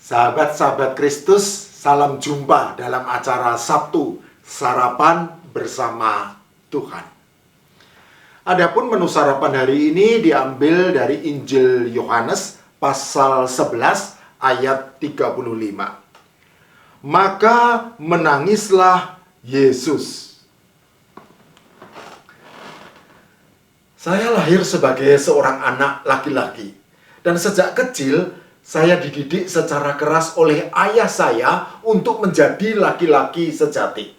Sahabat-sahabat Kristus, salam jumpa dalam acara Sabtu Sarapan Bersama Tuhan. Adapun menu sarapan hari ini diambil dari Injil Yohanes pasal 11 ayat 35. Maka menangislah Yesus. Saya lahir sebagai seorang anak laki-laki, dan sejak kecil saya dididik secara keras oleh ayah saya untuk menjadi laki-laki sejati.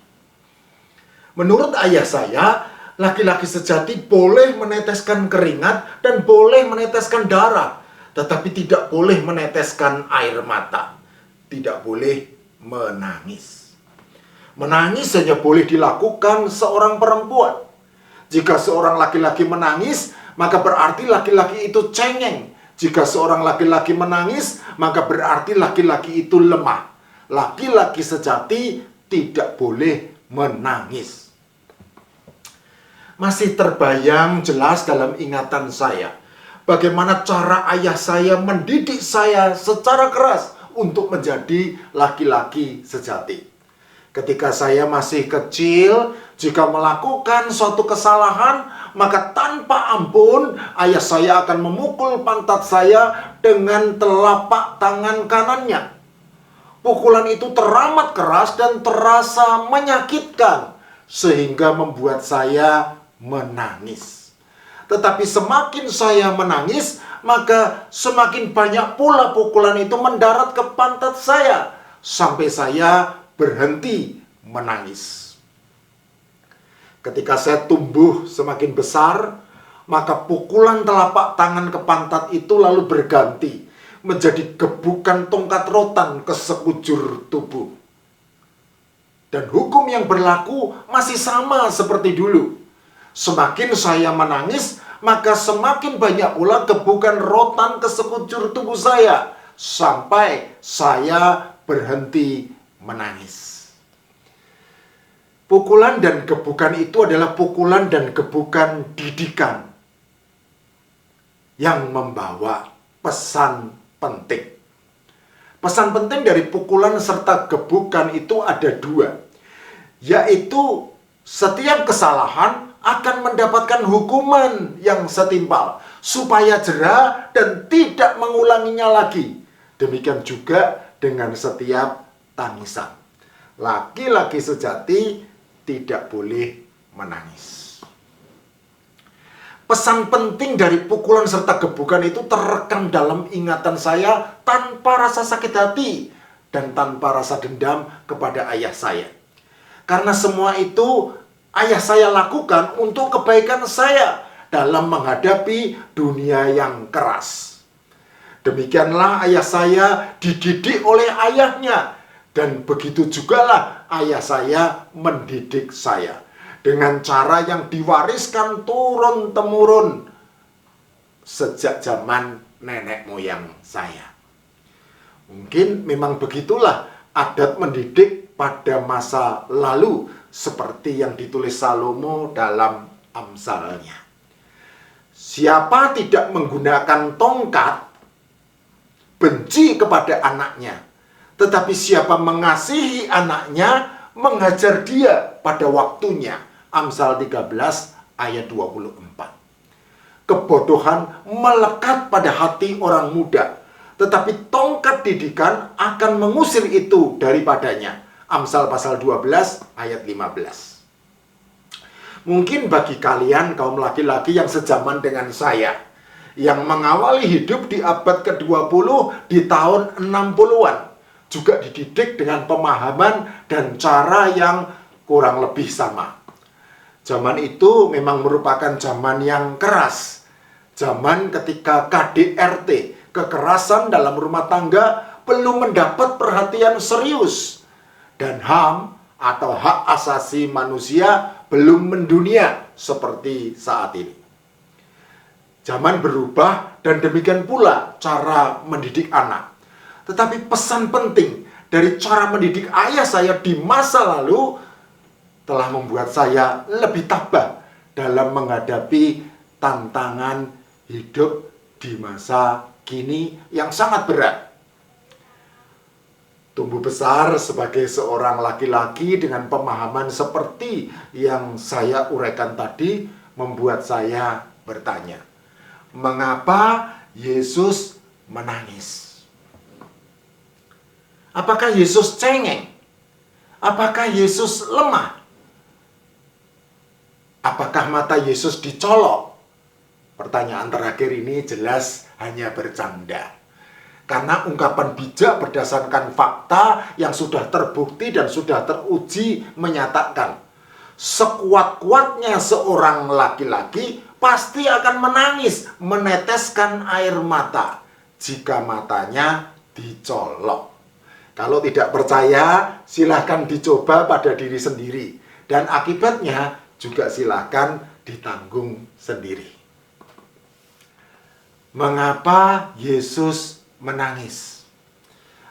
Menurut ayah saya, laki-laki sejati boleh meneteskan keringat dan boleh meneteskan darah, tetapi tidak boleh meneteskan air mata. Tidak boleh menangis. Menangis hanya boleh dilakukan seorang perempuan. Jika seorang laki-laki menangis, maka berarti laki-laki itu cengeng. Jika seorang laki-laki menangis, maka berarti laki-laki itu lemah. Laki-laki sejati tidak boleh menangis. Masih terbayang jelas dalam ingatan saya bagaimana cara ayah saya mendidik saya secara keras untuk menjadi laki-laki sejati. Ketika saya masih kecil, jika melakukan suatu kesalahan, maka tanpa ampun ayah saya akan memukul pantat saya dengan telapak tangan kanannya. Pukulan itu teramat keras dan terasa menyakitkan, sehingga membuat saya menangis. Tetapi semakin saya menangis, maka semakin banyak pula pukulan itu mendarat ke pantat saya, sampai saya berhenti menangis. Ketika saya tumbuh semakin besar, maka pukulan telapak tangan ke pantat itu lalu berganti menjadi gebukan tongkat rotan ke sekujur tubuh. Dan hukum yang berlaku masih sama seperti dulu. Semakin saya menangis, maka semakin banyak pula gebukan rotan ke sekujur tubuh saya, sampai saya berhenti menangis. Pukulan dan gebukan itu adalah pukulan dan gebukan didikan yang membawa pesan penting. Pesan penting dari pukulan serta gebukan itu ada dua, yaitu setiap kesalahan akan mendapatkan hukuman yang setimpal, supaya jera dan tidak mengulanginya lagi. Demikian juga dengan setiap tangisan. Laki-laki sejati tidak boleh menangis. Pesan penting dari pukulan serta gebukan itu terekam dalam ingatan saya tanpa rasa sakit hati dan tanpa rasa dendam kepada ayah saya. Karena semua itu ayah saya lakukan untuk kebaikan saya dalam menghadapi dunia yang keras. Demikianlah ayah saya dididik oleh ayahnya. Dan begitu jugalah ayah saya mendidik saya dengan cara yang diwariskan turun-temurun sejak zaman nenek moyang saya. Mungkin memang begitulah adat mendidik pada masa lalu, seperti yang ditulis Salomo dalam Amsalnya. Siapa tidak menggunakan tongkat, benci kepada anaknya. Tetapi siapa mengasihi anaknya, menghajar dia pada waktunya. Amsal 13 ayat 24. Kebodohan melekat pada hati orang muda, tetapi tongkat didikan akan mengusir itu daripadanya. Amsal pasal 12 ayat 15. Mungkin bagi kalian kaum laki-laki yang sejaman dengan saya, yang mengawali hidup di abad ke-20 di tahun 60-an, juga dididik dengan pemahaman dan cara yang kurang lebih sama. Zaman itu memang merupakan zaman yang keras. Zaman ketika KDRT, kekerasan dalam rumah tangga, belum mendapat perhatian serius. Dan HAM atau hak asasi manusia belum mendunia seperti saat ini. Zaman berubah dan demikian pula cara mendidik anak. Tetapi pesan penting dari cara mendidik ayah saya di masa lalu telah membuat saya lebih tabah dalam menghadapi tantangan hidup di masa kini yang sangat berat. tumbuh besar sebagai seorang laki-laki dengan pemahaman seperti yang saya uraikan tadi membuat saya bertanya, mengapa Yesus menangis? Apakah Yesus cengeng? Apakah Yesus lemah? Apakah mata Yesus dicolok? Pertanyaan terakhir ini jelas hanya bercanda. Karena ungkapan bijak berdasarkan fakta yang sudah terbukti dan sudah teruji menyatakan sekuat-kuatnya seorang laki-laki pasti akan menangis, meneteskan air mata jika matanya dicolok. Kalau tidak percaya, silahkan dicoba pada diri sendiri. Dan akibatnya juga silahkan ditanggung sendiri. Mengapa Yesus menangis?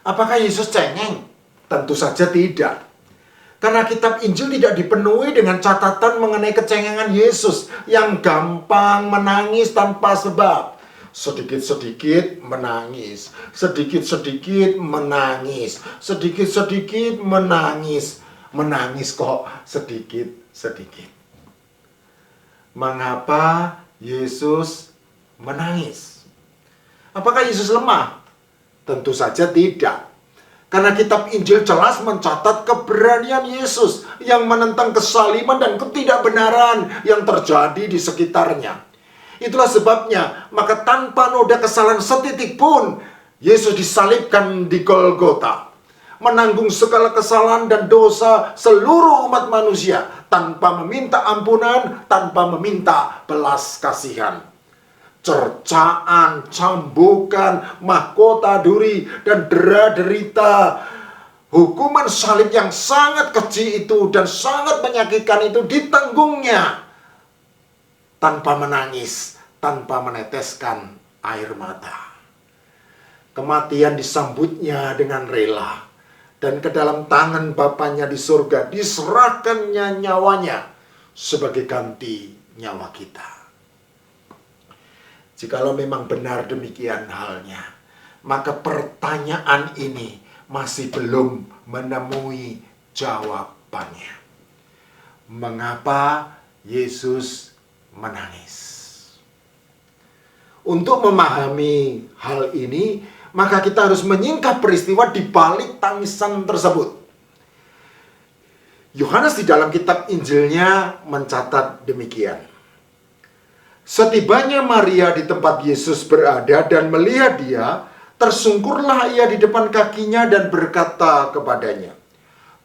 Apakah Yesus cengeng? Tentu saja tidak. Karena kitab Injil tidak dipenuhi dengan catatan mengenai kecengengan Yesus yang gampang menangis tanpa sebab. Sedikit-sedikit menangis, sedikit-sedikit menangis, sedikit-sedikit menangis. Menangis kok sedikit-sedikit. Mengapa Yesus menangis? Apakah Yesus lemah? Tentu saja tidak. Karena kitab Injil jelas mencatat keberanian Yesus yang menentang kesaliman dan ketidakbenaran yang terjadi di sekitarnya. Itulah sebabnya, maka tanpa noda kesalahan setitik pun, Yesus disalibkan di Golgota. Menanggung segala kesalahan dan dosa seluruh umat manusia, tanpa meminta ampunan, tanpa meminta belas kasihan. Cercaan, cambukan, mahkota duri, dan dera-derita. Hukuman salib yang sangat keji itu dan sangat menyakitkan itu ditanggungnya. Tanpa menangis, tanpa meneteskan air mata. Kematian disambutnya dengan rela. Dan ke dalam tangan Bapanya di surga diserahkannya nyawanya sebagai ganti nyawa kita. Jikalau memang benar demikian halnya, maka pertanyaan ini masih belum menemui jawabannya. Mengapa Yesus menangis? Untuk memahami hal ini, maka kita harus menyingkap peristiwa di balik tangisan tersebut. Yohanes di dalam kitab Injilnya mencatat demikian. Setibanya Maria di tempat Yesus berada dan melihat dia, tersungkurlah ia di depan kakinya dan berkata kepadanya,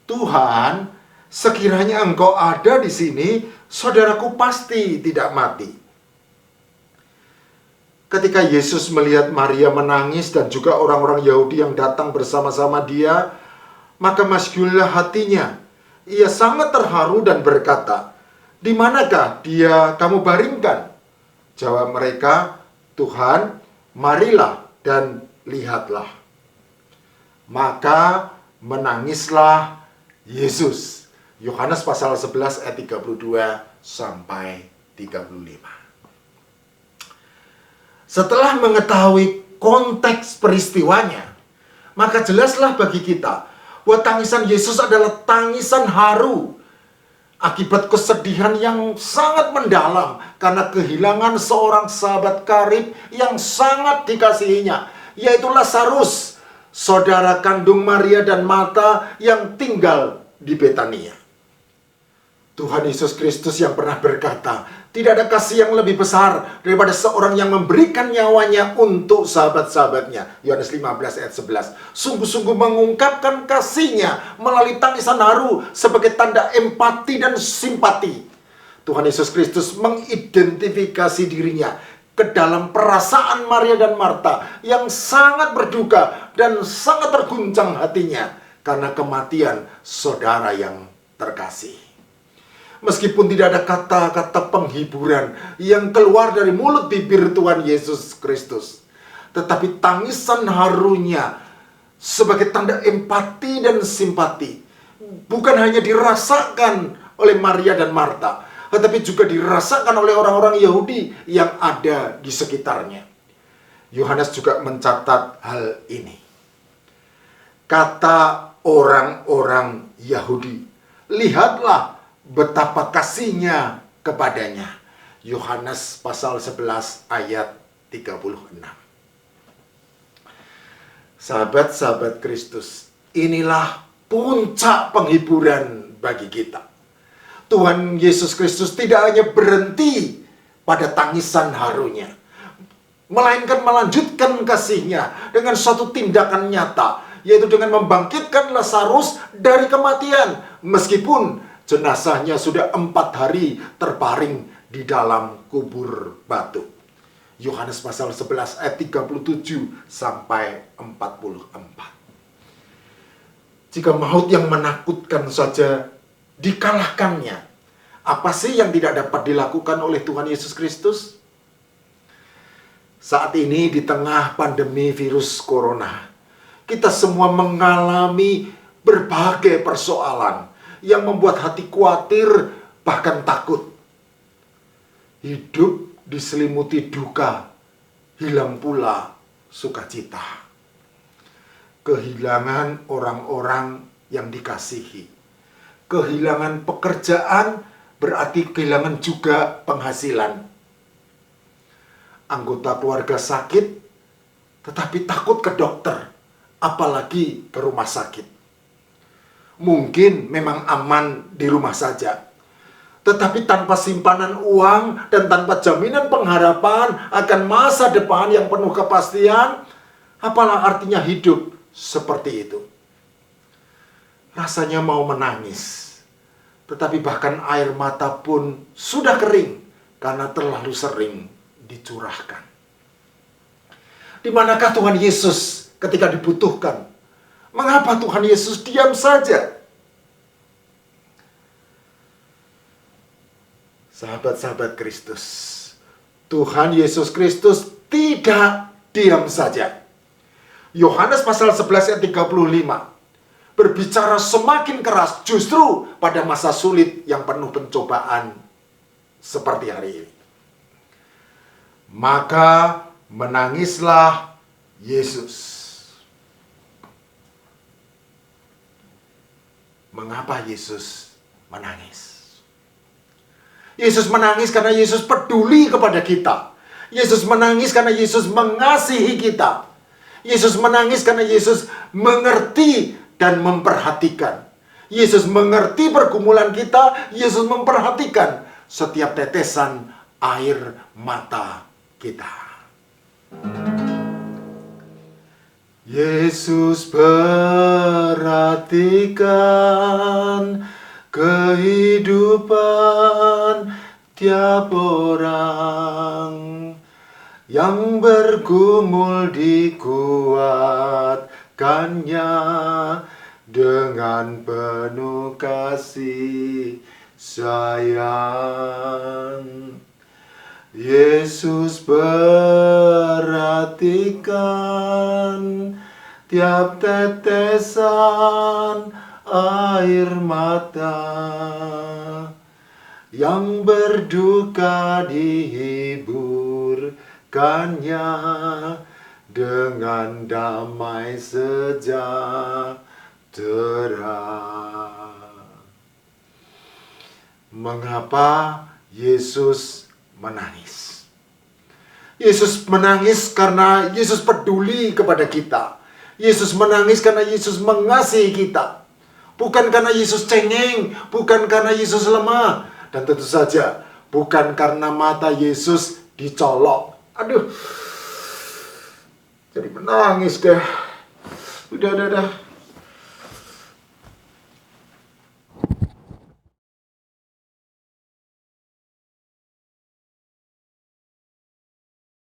"Tuhan, sekiranya Engkau ada di sini, saudaraku pasti tidak mati." Ketika Yesus melihat Maria menangis dan juga orang-orang Yahudi yang datang bersama-sama dia, maka masyhurlah hatinya. Ia sangat terharu dan berkata, "Di manakah dia kamu baringkan?" Jawab mereka, "Tuhan, marilah dan lihatlah." Maka menangislah Yesus. Yohanes pasal 11 ayat 32 sampai 35. Setelah mengetahui konteks peristiwanya, maka jelaslah bagi kita bahwa tangisan Yesus adalah tangisan haru akibat kesedihan yang sangat mendalam karena kehilangan seorang sahabat karib yang sangat dikasihinya, yaitu Lazarus, saudara kandung Maria dan Marta yang tinggal di Betania. Tuhan Yesus Kristus yang pernah berkata, tidak ada kasih yang lebih besar daripada seorang yang memberikan nyawanya untuk sahabat-sahabatnya. Yohanes 15 ayat 11. Sungguh-sungguh mengungkapkan kasihnya melalui tangisan haru sebagai tanda empati dan simpati. Tuhan Yesus Kristus mengidentifikasi dirinya ke dalam perasaan Maria dan Marta yang sangat berduka dan sangat terguncang hatinya karena kematian saudara yang terkasih. Meskipun tidak ada kata-kata penghiburan yang keluar dari mulut bibir Tuhan Yesus Kristus, tetapi tangisan harunya sebagai tanda empati dan simpati bukan hanya dirasakan oleh Maria dan Marta, tetapi juga dirasakan oleh orang-orang Yahudi yang ada di sekitarnya. Yohanes juga mencatat hal ini. Kata orang-orang Yahudi, lihatlah betapa kasihnya kepadanya. Yohanes pasal 11 ayat 36. Sahabat-sahabat Kristus, inilah puncak penghiburan bagi kita. Tuhan Yesus Kristus tidak hanya berhenti pada tangisan harunya, melainkan melanjutkan kasihnya dengan suatu tindakan nyata, yaitu dengan membangkitkan Lazarus dari kematian, meskipun jenazahnya sudah 4 hari terbaring di dalam kubur batu. Yohanes pasal 11 ayat 37 sampai 44. Jika maut yang menakutkan saja dikalahkannya, apa sih yang tidak dapat dilakukan oleh Tuhan Yesus Kristus? Saat ini di tengah pandemi virus corona, kita semua mengalami berbagai persoalan yang membuat hati khawatir, bahkan takut. Hidup diselimuti duka, hilang pula sukacita. Kehilangan orang-orang yang dikasihi. Kehilangan pekerjaan berarti kehilangan juga penghasilan. Anggota keluarga sakit, tetapi takut ke dokter, apalagi ke rumah sakit. Mungkin memang aman di rumah saja, tetapi tanpa simpanan uang dan tanpa jaminan pengharapan akan masa depan yang penuh kepastian, apalah artinya hidup seperti itu? Rasanya mau menangis, tetapi bahkan air mata pun sudah kering karena terlalu sering dicurahkan. Di manakah Tuhan Yesus ketika dibutuhkan? Mengapa Tuhan Yesus diam saja? Sahabat-sahabat Kristus, Tuhan Yesus Kristus tidak diam saja. Yohanes pasal 11 ayat 35 berbicara semakin keras justru pada masa sulit yang penuh pencobaan seperti hari ini. Maka menangislah Yesus. Mengapa Yesus menangis? Yesus menangis karena Yesus peduli kepada kita. Yesus menangis karena Yesus mengasihi kita. Yesus menangis karena Yesus mengerti dan memperhatikan. Yesus mengerti pergumulan kita. Yesus memperhatikan setiap tetesan air mata kita. Yesus perhatikan kehidupan tiap orang yang bergumul dikuatkannya dengan penuh kasih sayang. Yesus perhatikan tiap tetesan air mata yang berduka dihiburkannya dengan damai sejahtera. Mengapa Yesus menangis? Yesus menangis karena Yesus peduli kepada kita. Yesus menangis karena Yesus mengasihi kita. Bukan karena Yesus cengeng, bukan karena Yesus lemah. Dan tentu saja, bukan karena mata Yesus dicolok. Aduh, jadi menangis deh. Udah.